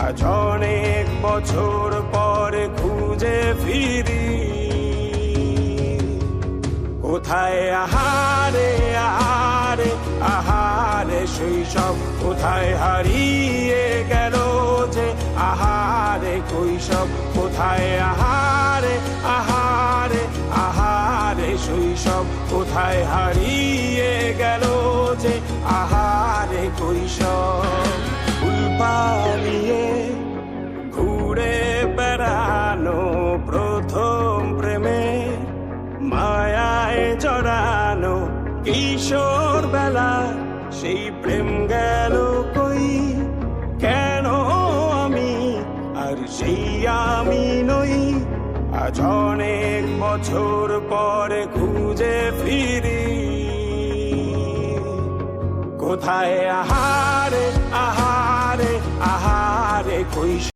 আজ অনেক বছর পরে খুঁজে ফিরি, কোথায় আহারে আহারে আহারে শৈশব, কোথায় হারিয়ে গেল যে আহারে কৈশব, কোথায় আহারে আহারে আহারে শৈশব, কোথায় হারিয়ে গেল যে আহারে কৈশব। ফুল পালিয়ে ঘুরে বেড়ানো প্রথম প্রেমে, মায়ায় জড়ানো কিশোর বেলা, সেই প্রেম গেল কই, কেন আমি আর সেই আমি নই। আজ অনেক বছর পরে খুঁজে ফিরি, কোথায় আহারে আহারে আহারে কৈশোর।